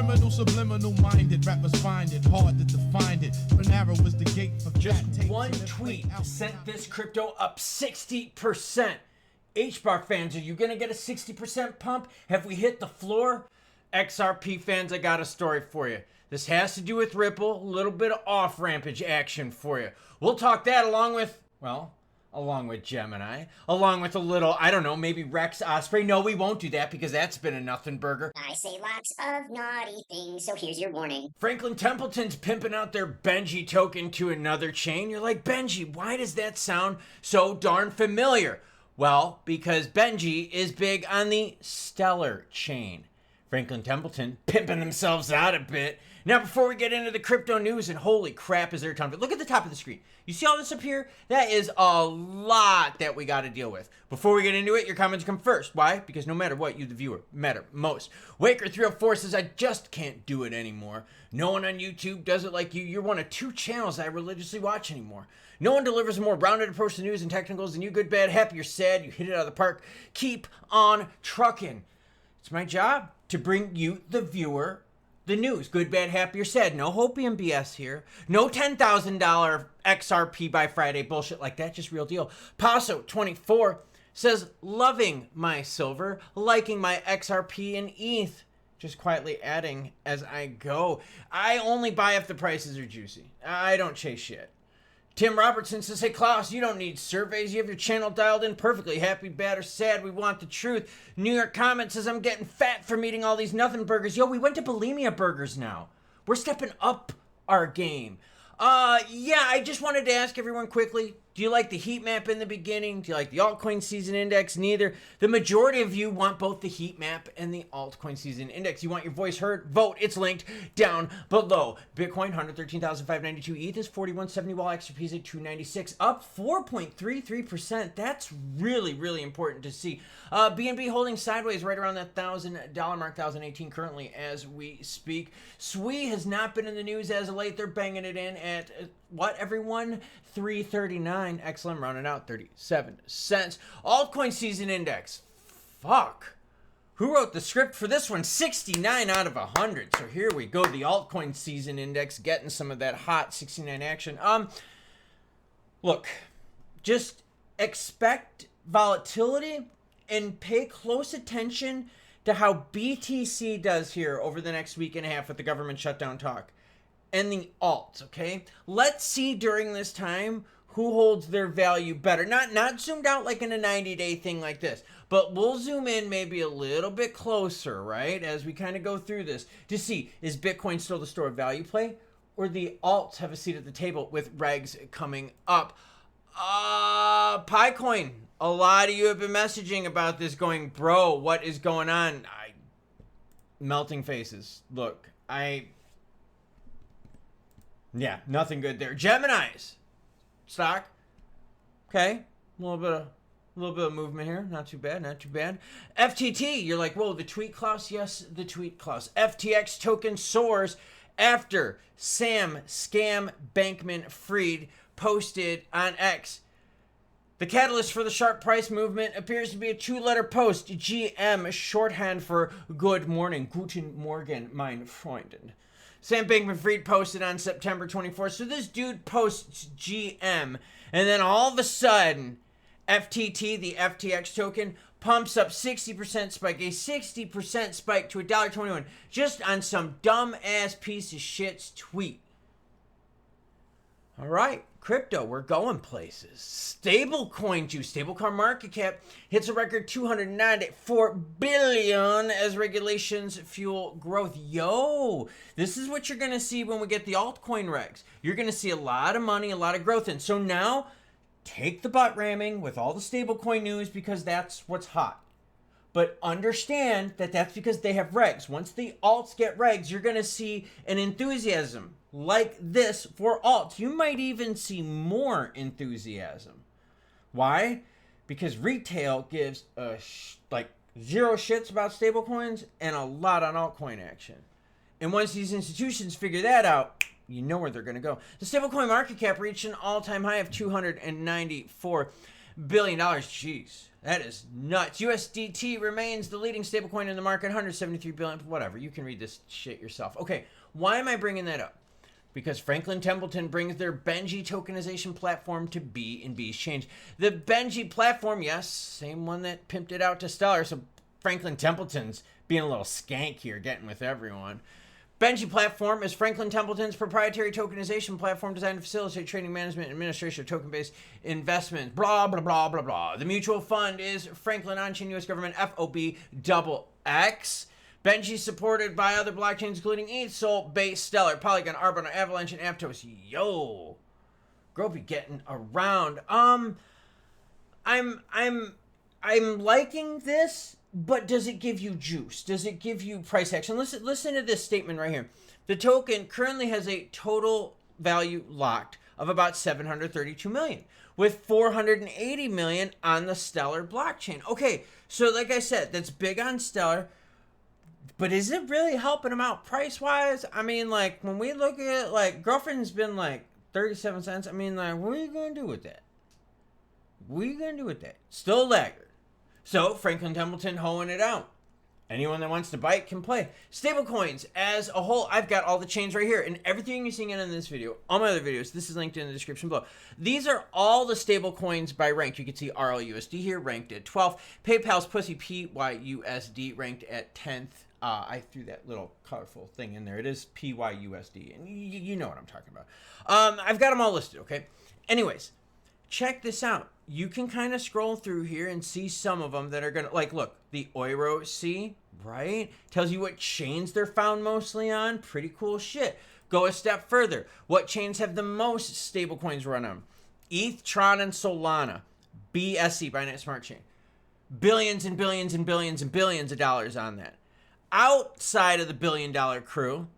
criminal, subliminal minded. Rappers find it hard to define it. But narrow is the gate for just one tweet sent this crypto up 60%. HBAR fans, are you going to get a 60% pump? Have we hit the floor? XRP fans, I got a story for you. This has to do with Ripple, a little bit of off-rampage action for you. We'll talk that along with, well, along with Gemini, along with a little, I don't know, maybe Rex Osprey. No, we won't do that because that's been a nothing burger. I say lots of naughty things, so here's your warning. Franklin Templeton's pimping out their Benji token to another chain. You're like, Benji, why does that sound so darn familiar? Well, because Benji is big on the Stellar chain. Franklin Templeton pimping themselves out a bit. Now, before we get into the crypto news, and holy crap, is there a ton of it. Look at the top of the screen. You see all this up here? That is a lot that we got to deal with. Before we get into it, your comments come first. Why? Because no matter what, you, the viewer, matter most. Waker304 says, I just can't do it anymore. No one on YouTube does it like you. You're one of 2 channels I religiously watch anymore. No one delivers a more rounded approach to news and technicals than you. Good, bad, happy, or sad. You hit it out of the park. Keep on trucking. It's my job to bring you, the viewer, the news. Good, bad, happy, or sad. No hopium BS here. No $10,000 XRP by Friday bullshit like that. Just real deal. Paso24 says, loving my silver, liking my XRP and ETH. Just quietly adding as I go. I only buy if the prices are juicy. I don't chase shit. Tim Robertson says, hey, Klaus, you don't need surveys. You have your channel dialed in perfectly. Happy, bad, or sad. We want the truth. New York Comment says, I'm getting fat from eating all these nothing burgers. Yo, we went to bulimia burgers now. We're stepping up our game. Yeah, I just wanted to ask everyone quickly, do you like the heat map in the beginning? Do you like the altcoin season index? Neither. The majority of you want both the heat map and the altcoin season index. You want your voice heard? Vote. It's linked down below. Bitcoin, 113,592. ETH is 4170, while XRP is at 296, up 4.33%. That's really, really important to see. BNB holding sideways right around that $1,000 mark, 1,018 currently as we speak. SWE has not been in the news as of late. They're banging it in at what, everyone? 339. XLM rounded out 37 cents. Altcoin season index. Fuck. Who wrote the script for this one? 69 out of 100. So here we go. The altcoin season index getting some of that hot 69 action. Look, just expect volatility and pay close attention to how BTC does here over the next week and a half with the government shutdown talk. And the alts, okay? Let's see during this time who holds their value better. Not zoomed out like in a 90-day thing like this, but we'll zoom in maybe a little bit closer, right? As we kind of go through this to see, is Bitcoin still the store of value play, or the alts have a seat at the table with regs coming up? Picoin, a lot of you have been messaging about this going, bro, what is going on? Melting faces. Look, yeah, nothing good there. Gemini's stock, okay, a little bit of movement here. Not too bad, not too bad. FTT, you're like, whoa, the tweet, Klaus? Yes, the tweet, Klaus. FTX token soars after Sam Scam Bankman-Fried posted on X. The catalyst for the sharp price movement appears to be a 2-letter post, GM, shorthand for good morning, Guten Morgen, mein Freunden. Sam Bankman-Fried posted on September 24th. So this dude posts GM, and then all of a sudden, FTT, the FTX token, pumps up 60% spike, a 60% spike to $1.21, just on some dumb-ass piece of shit's tweet. All right, crypto, we're going places. Stablecoin juice, stablecoin market cap hits a record $294 billion as regulations fuel growth. Yo, this is what you're going to see when we get the altcoin regs. You're going to see a lot of money, a lot of growth in. So now, take the butt ramming with all the stablecoin news because that's what's hot. But understand that that's because they have regs. Once the alts get regs, you're going to see an enthusiasm like this for alts. You might even see more enthusiasm. Why? Because retail gives like zero shits about stablecoins and a lot on altcoin action. And once these institutions figure that out, you know where they're going to go. The stablecoin market cap reached an all-time high of $294 billion. Jeez, that is nuts. USDT remains the leading stablecoin in the market, 173 billion. Whatever, you can read this shit yourself. Okay, why am I bringing that up? Because Franklin Templeton brings their Benji tokenization platform to B&B's Change. The Benji platform, yes, same one that pimped it out to Stellar. So Franklin Templeton's being a little skank here, getting with everyone. Benji platform is Franklin Templeton's proprietary tokenization platform designed to facilitate trading, management, and administration of token-based investments. Blah, blah, blah, blah, blah. The mutual fund is Franklin On-Chain U.S. Government FOB XX. Benji supported by other blockchains including ETH, Sol, Base, Stellar, Polygon, Arbitrum, Avalanche, and Aptos. Yo, Gropey getting around. I'm liking this, but does it give you juice? Does it give you price action? Listen to this statement right here. The token currently has a total value locked of about 732 million, with 480 million on the Stellar blockchain. Okay, so like I said, that's big on Stellar. But is it really helping them out price-wise? I mean, like, when we look at, like, girlfriend's been, like, 37 cents. I mean, like, what are you going to do with that? What are you going to do with that? Still a laggard. So, Franklin Templeton hoeing it out. Anyone that wants to bite can play. Stablecoins as a whole, I've got all the chains right here. And everything you're seeing in this video, all my other videos, this is linked in the description below. These are all the stablecoins by rank. You can see RLUSD here, ranked at 12th. PayPal's Pussy PYUSD ranked at 10th. I threw that little colorful thing in there. It is PYUSD, and you know what I'm talking about. I've got them all listed, okay? Anyways, check this out. You can kind of scroll through here and see some of them that are going to, like, look, the Euro C, right? Tells you what chains they're found mostly on. Pretty cool shit. Go a step further. What chains have the most stablecoins run on? ETH, Tron, and Solana. BSC, Binance Smart Chain. Billions and billions and billions and billions of dollars on that. Outside of the billion-dollar crew,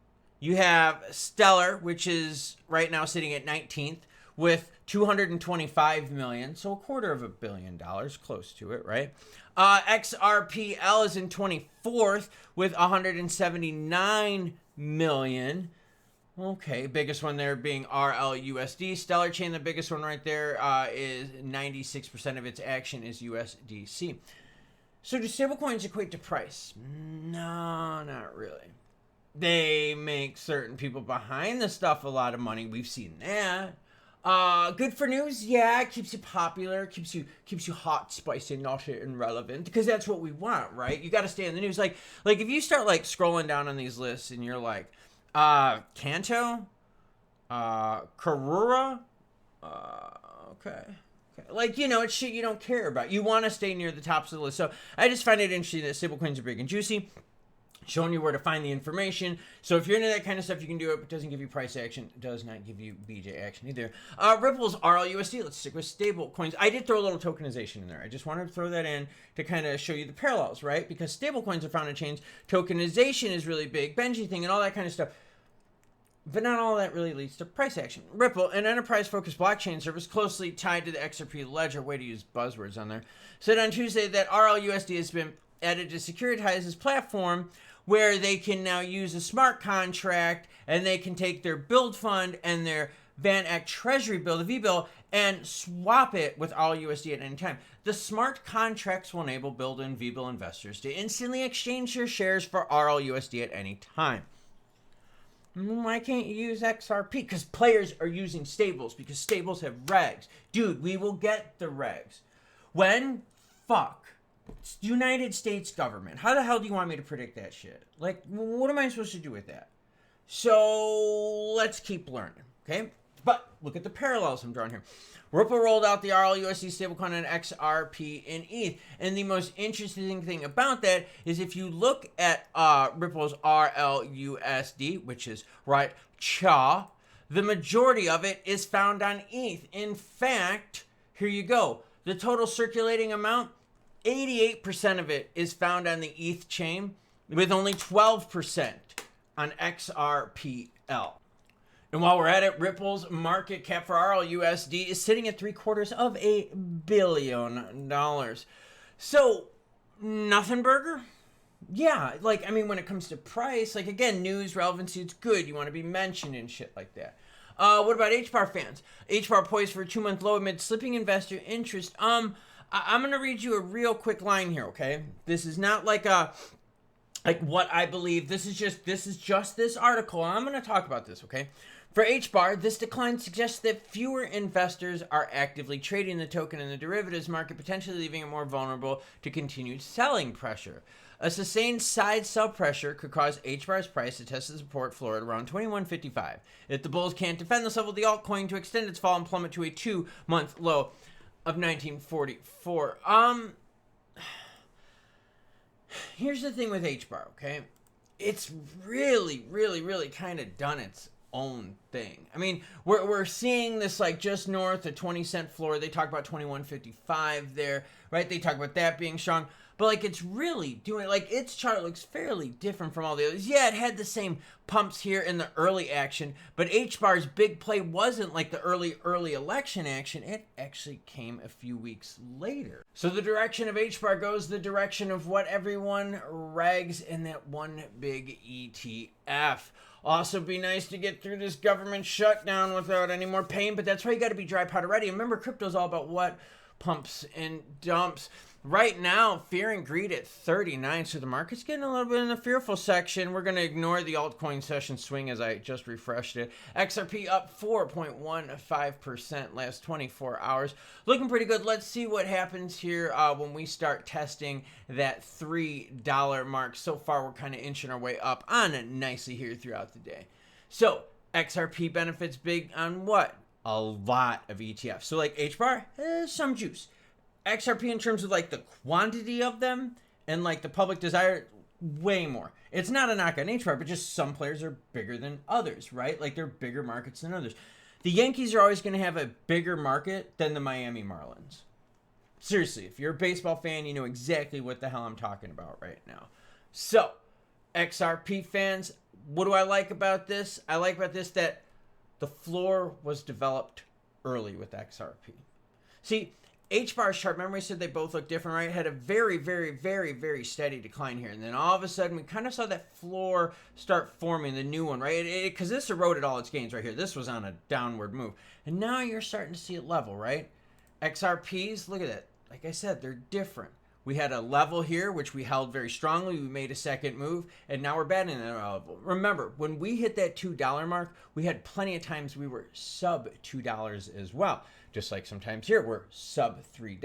you have Stellar, which is right now sitting at 19th with 225 million, so $250 million, close to it, right? XRPL is in 24th with 179 million. Okay, biggest one there being RLUSD. Stellar Chain, the biggest one right there, is 96% of its action is USDC. So do stablecoins equate to price? No, not really. They make certain people behind the stuff a lot of money. We've seen that. Good for news, yeah. It keeps you popular, keeps you hot, spicy, naughty, and relevant. Because that's what we want, right? You got to stay in the news. Like if you start like scrolling down on these lists and you're like, Kanto, Karura, okay. Like, you know, it's shit you don't care about. You want to stay near the tops of the list. So I just find it interesting that stablecoins are big and juicy, showing you where to find the information. So if you're into that kind of stuff, you can do it. But it doesn't give you price action. It does not give you BJ action either. Ripple's RLUSD. Let's stick with stablecoins. I did throw a little tokenization in there. I just wanted to throw that in to kind of show you the parallels, right? Because stablecoins are found in chains. Tokenization is really big. Benji thing and all that kind of stuff. But not all that really leads to price action. Ripple, an enterprise-focused blockchain service closely tied to the XRP ledger, way to use buzzwords on there, said on Tuesday that RLUSD has been added to Securitize's platform, where they can now use a smart contract and they can take their build fund and their Van Eck Treasury bill, the V-bill, and swap it with RLUSD at any time. The smart contracts will enable build and V-bill investors to instantly exchange their shares for RLUSD at any time. Why can't you use XRP? Because players are using stables, because stables have regs. Dude, we will get the regs. When? Fuck. United States government. How the hell do you want me to predict that shit? Like, what am I supposed to do with that? So, let's keep learning, okay? But, look at the parallels I'm drawing here. Ripple rolled out the RLUSD stablecoin on XRP and ETH. And the most interesting thing about that is if you look at Ripple's RLUSD, which is right, cha, the majority of it is found on ETH. In fact, here you go. The total circulating amount, 88% of it is found on the ETH chain, with only 12% on XRPL. And while we're at it, Ripple's market cap for RLUSD is sitting at $750 million. So, nothing burger? Yeah, like, I mean, when it comes to price, like, again, news, relevancy, it's good. You want to be mentioned and shit like that. What about HBAR fans? HBAR poised for a 2-month low amid slipping investor interest. I'm gonna read you a real quick line here, okay? This is not like what I believe. This is just this article. I'm gonna talk about this, okay? For HBAR, this decline suggests that fewer investors are actively trading the token in the derivatives market, potentially leaving it more vulnerable to continued selling pressure. A sustained side sell pressure could cause HBAR's price to test the support floor at around 21.55. If the bulls can't defend this level, the altcoin to extend its fall and plummet to a 2-month low of 1944. Here's the thing with HBAR, okay? It's really kind of done its own thing. I mean, we're seeing this like just north of 20-cent floor. They talk about 21.55 there, right? They talk about that being strong. But like it's really doing, like its chart looks fairly different from all the others. Yeah, it had the same pumps here in the early action, but HBAR's big play wasn't like the early election action. It actually came a few weeks later. So the direction of HBAR goes the direction of what everyone rags in that one big ETF. Also be nice to get through this government shutdown without any more pain, but that's why you got to be dry powder ready. Remember, crypto's all about what? Pumps and dumps. Right now, fear and greed at 39, so the market's getting a little bit in the fearful section. We're going to ignore the altcoin session swing as I just refreshed it. XRP up 4.15% last 24 hours. Looking pretty good. Let's see what happens here when we start testing that $3 mark. So far, we're kind of inching our way up on it nicely here throughout the day. So, XRP benefits big on what? A lot of ETFs. So like HBAR, some juice. XRP in terms of like the quantity of them and like the public desire, way more. It's not a knock on HBAR, but just some players are bigger than others, right? Like they're bigger markets than others. The Yankees are always going to have a bigger market than the Miami Marlins. Seriously, if you're a baseball fan, you know exactly what the hell I'm talking about right now. So, XRP fans, what do I like about this? I like about this that the floor was developed early with XRP. See, HBAR's chart, remember we said they both look different, right? Had a very steady decline here. And then all of a sudden, we kind of saw that floor start forming, the new one, right? Because this eroded all its gains right here. This was on a downward move. And now you're starting to see it level, right? XRPs, look at that. Like I said, they're different. We had a level here, which we held very strongly. We made a second move, and now we're batting that level. Remember, when we hit that $2 mark, we had plenty of times we were sub $2 as well. Just like sometimes here, we're sub $3.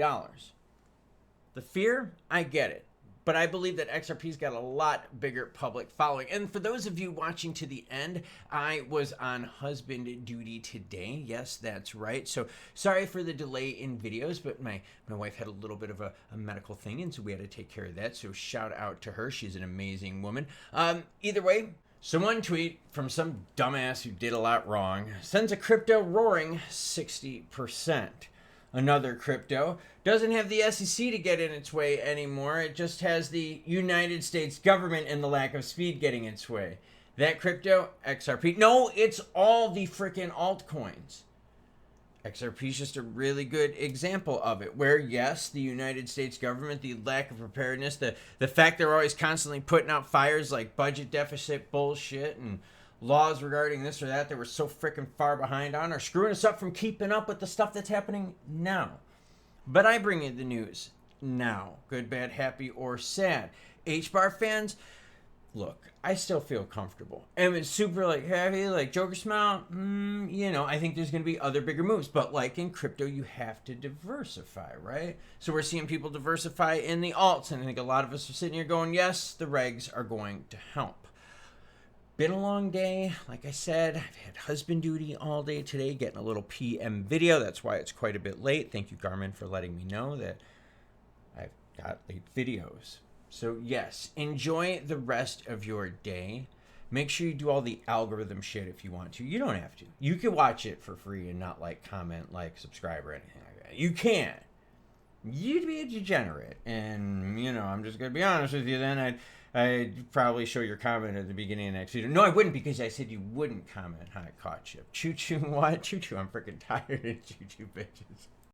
The fear, I get it. But I believe that XRP's got a lot bigger public following. And for those of you watching to the end, I was on husband duty today. Yes, that's right. So sorry for the delay in videos, but my wife had a little bit of a medical thing, and so we had to take care of that. So shout out to her. She's an amazing woman. Either way, so one tweet from some dumbass who did a lot wrong sends a crypto roaring 60%. Another crypto doesn't have the SEC to get in its way anymore. It just has the United States government and the lack of speed getting its way. That crypto, XRP. No, it's all the freaking altcoins. XRP is just a really good example of it, where yes, the United States government, the lack of preparedness, the fact they're always constantly putting out fires like budget deficit bullshit and laws regarding this or that we're so freaking far behind on are screwing us up from keeping up with the stuff that's happening now. But I bring you the news now. Good, bad, happy, or sad. HBAR fans, look, I still feel comfortable. And it's super like happy, like Joker smile. You know, I think there's going to be other bigger moves. But like in crypto, you have to diversify, right? So we're seeing people diversify in the alts. And I think a lot of us are sitting here going, yes, the regs are going to help. Been a long day. Like I said, I've had husband duty all day today, getting a little PM video. That's why it's quite a bit late. Thank you, Garmin, for letting me know that I've got late videos. So yes, enjoy the rest of your day. Make sure you do all the algorithm shit if you want to. You don't have to. You can watch it for free and not like, comment, like, subscribe, or anything like that. You can. You'd be a degenerate. And, you know, I'm just going to be honest with you then. I'd probably show your comment at the beginning of the next video. No, I wouldn't, because I said you wouldn't comment. I caught you. Choo-choo what? Choo-choo, I'm freaking tired of choo-choo bitches.